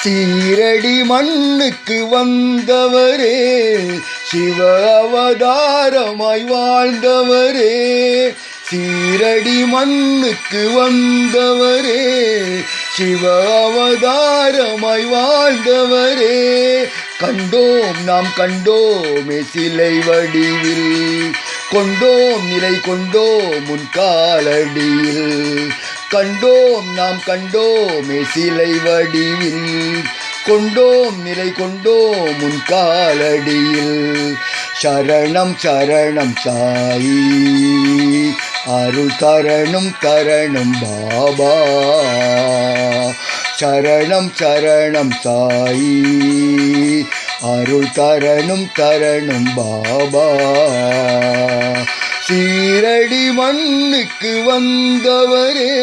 சீரடி மண்ணுக்கு வந்தவரே, சிவ அவதாரமாய் வாழ்ந்தவரே. சீரடி மண்ணுக்கு வந்தவரே, சிவ அவதாரமாய் வாழ்ந்தவரே. கண்டோம் நாம் கண்டோமே சிலை வடிவில், கொண்டோம் நிலை கொண்டோம் முன் காலடியில். கண்டோம் நாம் கண்டோமே சிலை வடிவில், கொண்டோம் நிலை கொண்டோம் முன் காலடியில். சரணம் சரணம் சாயி, அருள் தரணும் தரணும் பாபா. சரணம் சரணம் சாயி, அருள் தரணும் தரணும் பாபா. சீரடி மண்ணுக்கு வந்தவரே,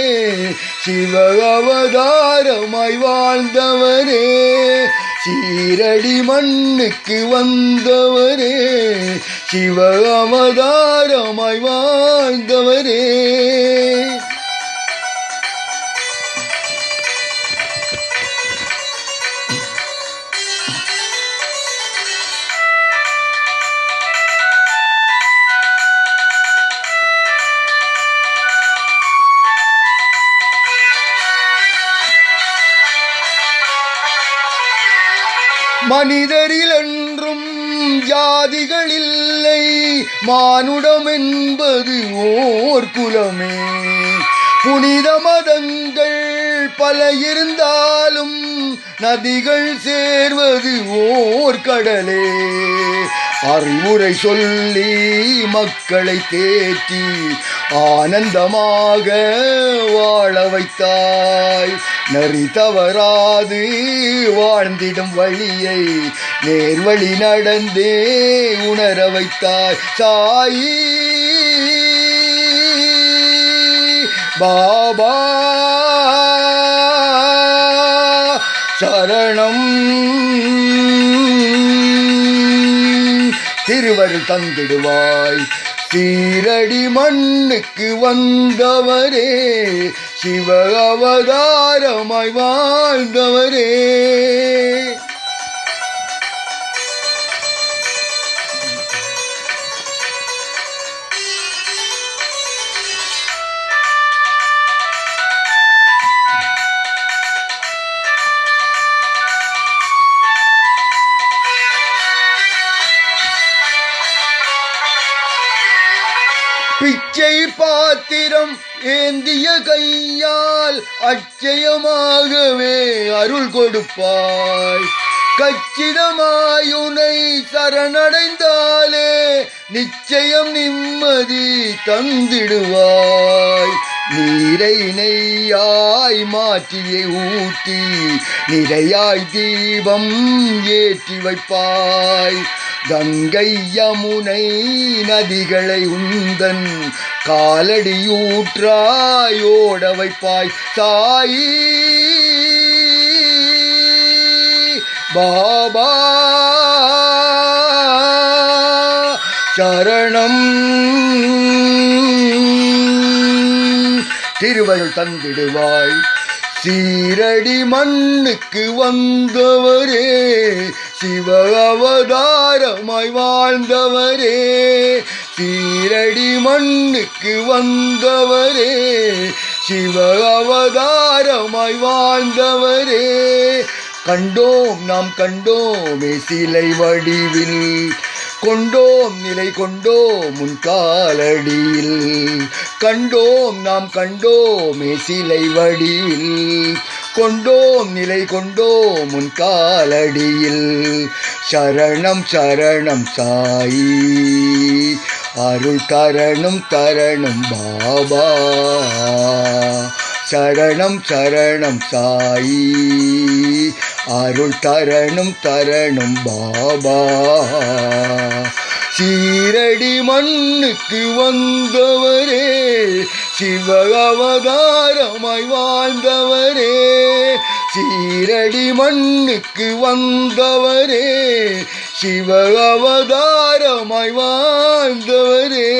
சிவ அவதாரமாய் வாழ்ந்தவரே. சீரடி மண்ணுக்கு வந்தவரே, சிவ அவதாரமாய் வாழ்ந்தவரே. மனிதரில் என்றும் ஜாதிகள் இல்லை, மானுடம் என்பது ஓர் குலமே. புனித மதங்கள் பல இருந்தாலும் நதிகள் சேர்வது ஓர் கடலே. அறிவுரை சொல்லி மக்களை தேற்றி ஆனந்தமாக வாழ வைத்தாய். நெறி தவறாது வாழ்ந்திடும் வழியை நேர்வழி நடந்தே உணர வைத்தாய் சாயி பாபா. சரணம் திருவருள் தந்திடுவாய். சீரடி மண்ணுக்கு வந்தவரே, சிவ அவதாரமாய் வாழ்ந்தவரே. பிச்சை பாத்திரம் ஏந்திய கையால் அச்சயமாகவே அருள் கொடுப்பாய். கச்சிதமாயுனை சரணடைந்தாலே நிச்சயம் நிம்மதி தந்திடுவாய். நீரை நெய்யாய் மாற்றியை ஊட்டி நிறையாய் தீபம் ஏற்றி வைப்பாய். கங்கை யமுனை நதிகளை உந்தன் காலடியூற்றாய் ஓட வைப்பாய் சாயி பாபா. சரணம் திருவருள் தந்திடுவாய். சீரடி மண்ணுக்கு வந்தவரே, சிவ அவதாரமாய் வாழ்ந்தவரே. சீரடி மண்ணுக்கு வந்தவரே, சிவ அவதாரமாய் வாழ்ந்தவரே. கண்டோம் நாம் கண்டோமே சிலை வடிவில், கொண்டோம் நிலை கொண்டோம் முன் காலடியில். கண்டோம் நாம் கண்டோமே சிலை வடிவில், கொண்டோம் நிலை கொண்டோம் முன் காலடியில். சரணம் சரணம் சாயி, அருள் தரணும் தரணும் பாபா. சரணம் சரணம் சாயி, அருள் தரணும் தரணும் பாபா. சீரடி மண்ணுக்கு வந்தவரே, சிவ அவதாரமாய் வாழ்ந்தவரே. சீரடி மண்ணுக்கு வந்தவரே, சிவ அவதாரமாய் வாழ்ந்தவரே.